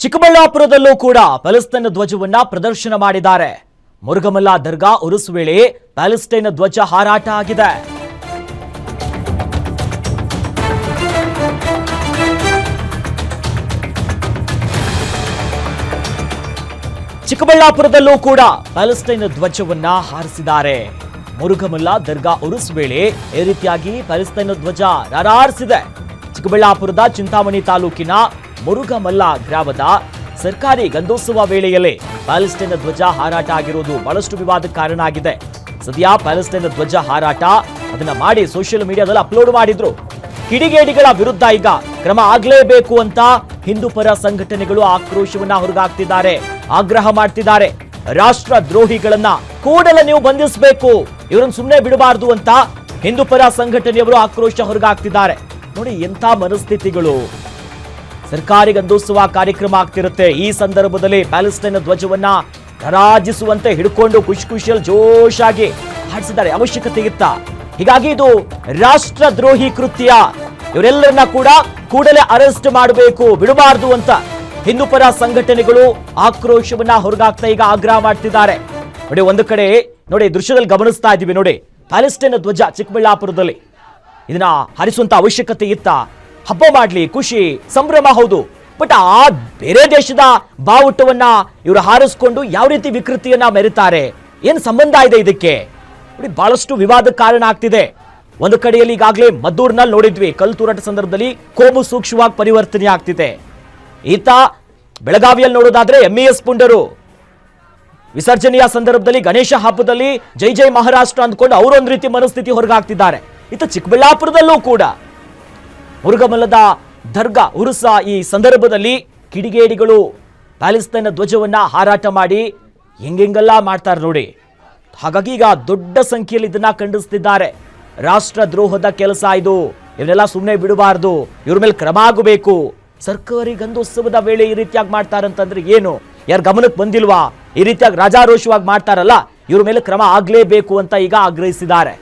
ಚಿಕ್ಕಬಳ್ಳಾಪುರದಲ್ಲೂ ಕೂಡ ಪ್ಯಾಲೆಸ್ತೈನ್ ಧ್ವಜವನ್ನ ಪ್ರದರ್ಶನ ಮಾಡಿದ್ದಾರೆ. ಮುರುಗಮಲ್ಲ ದರ್ಗಾ ಉರುಸ್ ವೇಳೆ ಪ್ಯಾಲೆಸ್ತೈನ್ ಧ್ವಜ ಹಾರಾಟ ಆಗಿದೆ. ಚಿಕ್ಕಬಳ್ಳಾಪುರದಲ್ಲೂ ಕೂಡ ಪ್ಯಾಲೆಸ್ತೈನ್ ಧ್ವಜವನ್ನ ಹಾರಿಸಿದ್ದಾರೆ. ಮುರುಗಮಲ್ಲ ದರ್ಗಾ ಉರುಸ್ ವೇಳೆ ಈ ರೀತಿಯಾಗಿ ಪ್ಯಾಲೆಸ್ತೈನ್ ಧ್ವಜ ರಾರಾರಿಸಿದೆ. ಚಿಕ್ಕಬಳ್ಳಾಪುರದ ಚಿಂತಾಮಣಿ ತಾಲೂಕಿನ ಮುರುಗಮಲ್ಲ ಗ್ರಾಮದ ಸರ್ಕಾರಿ ಗಂಧೋತ್ಸವ ವೇಳೆಯಲ್ಲಿ ಪ್ಯಾಲೆಸ್ತೈನ್ ಧ್ವಜ ಹಾರಾಟ ಆಗಿರುವುದು ಬಹಳಷ್ಟು ವಿವಾದಕ್ಕೆ ಕಾರಣ ಆಗಿದೆ. ಸದ್ಯ ಪ್ಯಾಲೆಸ್ತೈನ್ ಧ್ವಜ ಹಾರಾಟ ಅದನ್ನ ಮಾಡಿ ಸೋಷಿಯಲ್ ಮೀಡಿಯಾದಲ್ಲಿ ಅಪ್ಲೋಡ್ ಮಾಡಿದ್ರು. ಕಿಡಿಗೇಡಿಗಳ ವಿರುದ್ಧ ಈಗ ಕ್ರಮ ಆಗಲೇಬೇಕು ಅಂತ ಹಿಂದೂ ಪರ ಸಂಘಟನೆಗಳು ಆಕ್ರೋಶವನ್ನ ಹೊರಗಾಕ್ತಿದ್ದಾರೆ, ಆಗ್ರಹ ಮಾಡ್ತಿದ್ದಾರೆ. ರಾಷ್ಟ್ರ ದ್ರೋಹಿಗಳನ್ನ ಕೂಡಲೇ ನೀವು ಬಂಧಿಸಬೇಕು, ಇವರನ್ನು ಸುಮ್ಮನೆ ಬಿಡಬಾರದು ಅಂತ ಹಿಂದೂ ಪರ ಸಂಘಟನೆಯವರು ಆಕ್ರೋಶ ಹೊರಗಾಕ್ತಿದ್ದಾರೆ. ನೋಡಿ ಎಂಥ ಮನಸ್ಥಿತಿಗಳು. ಸರ್ಕಾರಿ ಗಂಧೋತ್ಸವ ಕಾರ್ಯಕ್ರಮ ಆಗ್ತಿರುತ್ತೆ. ಈ ಸಂದರ್ಭದಲ್ಲಿ ಪ್ಯಾಲೆಸ್ತೈನ್ ಧ್ವಜವನ್ನ ರಾರಾಜಿಸುವಂತೆ ಹಿಡ್ಕೊಂಡು ಖುಷಿಯಲ್ಲಿ ಜೋಶಾಗಿ ಹಾಡಿಸಿದ್ದಾರೆ. ಅವಶ್ಯಕತೆ ಇತ್ತ? ಹೀಗಾಗಿ ಇದು ರಾಷ್ಟ್ರ ದ್ರೋಹಿ ಕೃತ್ಯ. ಇವರೆಲ್ಲರನ್ನ ಕೂಡ ಕೂಡಲೇ ಅರೆಸ್ಟ್ ಮಾಡಬೇಕು, ಬಿಡಬಾರದು ಅಂತ ಹಿಂದೂ ಪರ ಸಂಘಟನೆಗಳು ಆಕ್ರೋಶವನ್ನ ಹೊರಗಾಕ್ತಾ ಈಗ ಆಗ್ರಹ ಮಾಡ್ತಿದ್ದಾರೆ. ನೋಡಿ ಒಂದು ಕಡೆ ನೋಡಿ ದೃಶ್ಯದಲ್ಲಿ ಗಮನಿಸ್ತಾ ಇದ್ದೀವಿ. ನೋಡಿ ಪ್ಯಾಲೆಸ್ತೈನ್ ಧ್ವಜ ಚಿಕ್ಕಬಳ್ಳಾಪುರದಲ್ಲಿ ಇದನ್ನ ಹಾರಿಸುವಂತ ಅವಶ್ಯಕತೆ ಇತ್ತ? ಹಬ್ಬ ಮಾಡ್ಲಿ, ಖುಷಿ ಸಂಭ್ರಮ ಹೌದು, ಬಟ್ ಆ ಬೇರೆ ದೇಶದ ಬಾವುಟವನ್ನ ಇವರು ಹಾರಿಸ್ಕೊಂಡು ಯಾವ ರೀತಿ ವಿಕೃತಿಯನ್ನ ಮೆರೀತಾರೆ? ಏನ್ ಸಂಬಂಧ ಇದೆ ಇದಕ್ಕೆ? ನೋಡಿ ಬಹಳಷ್ಟು ವಿವಾದಕ್ಕೆ ಕಾರಣ ಆಗ್ತಿದೆ. ಒಂದು ಕಡೆಯಲ್ಲಿ ಈಗಾಗಲೇ ಮದ್ದೂರ್ನಲ್ಲಿ ನೋಡಿದ್ವಿ, ಕಲ್ಲು ತೂರಾಟ ಸಂದರ್ಭದಲ್ಲಿ ಕೋಮು ಸೂಕ್ಷ್ಮವಾಗಿ ಪರಿವರ್ತನೆ ಆಗ್ತಿದೆ. ಈತ ಬೆಳಗಾವಿಯಲ್ಲಿ ನೋಡೋದಾದ್ರೆ MES ಪುಂಡರು ವಿಸರ್ಜನೆಯ ಸಂದರ್ಭದಲ್ಲಿ ಗಣೇಶ ಹಬ್ಬದಲ್ಲಿ ಜೈ ಜೈ ಮಹಾರಾಷ್ಟ್ರ ಅಂದ್ಕೊಂಡು ಅವರೊಂದು ರೀತಿ ಮನಸ್ಥಿತಿ ಹೊರಗಾಗ್ತಿದ್ದಾರೆ. ಈತ ಚಿಕ್ಕಬಳ್ಳಾಪುರದಲ್ಲೂ ಕೂಡ ಮುರುಗಮಲ್ಲದ ದರ್ಗಾ ಉರುಸ ಈ ಸಂದರ್ಭದಲ್ಲಿ ಕಿಡಿಗೇಡಿಗಳು ಪ್ಯಾಲೆಸ್ತೈನ್ ಧ್ವಜವನ್ನ ಹಾರಾಟ ಮಾಡಿ ಹೆಂಗೆಲ್ಲ ಮಾಡ್ತಾರೆ ನೋಡಿ. ಹಾಗಾಗಿ ಈಗ ದೊಡ್ಡ ಸಂಖ್ಯೆಯಲ್ಲಿ ಇದನ್ನ ಖಂಡಿಸ್ತಿದ್ದಾರೆ. ರಾಷ್ಟ್ರ ದ್ರೋಹದ ಕೆಲಸ ಇದು, ಇವನ್ನೆಲ್ಲ ಸುಮ್ಮನೆ ಬಿಡಬಾರ್ದು, ಇವ್ರ ಮೇಲೆ ಕ್ರಮ ಆಗಬೇಕು. ಸರ್ಕಾರಿ ಗಂಧೋತ್ಸವದ ವೇಳೆ ಈ ರೀತಿಯಾಗಿ ಮಾಡ್ತಾರಂತಂದ್ರೆ ಏನು? ಯಾರ ಗಮನಕ್ಕೆ ಬಂದಿಲ್ವಾ? ಈ ರೀತಿಯಾಗಿ ರಾಜಾರೋಷವಾಗಿ ಮಾಡ್ತಾರಲ್ಲ, ಇವ್ರ ಮೇಲೆ ಕ್ರಮ ಆಗ್ಲೇಬೇಕು ಅಂತ ಈಗ ಆಗ್ರಹಿಸಿದ್ದಾರೆ.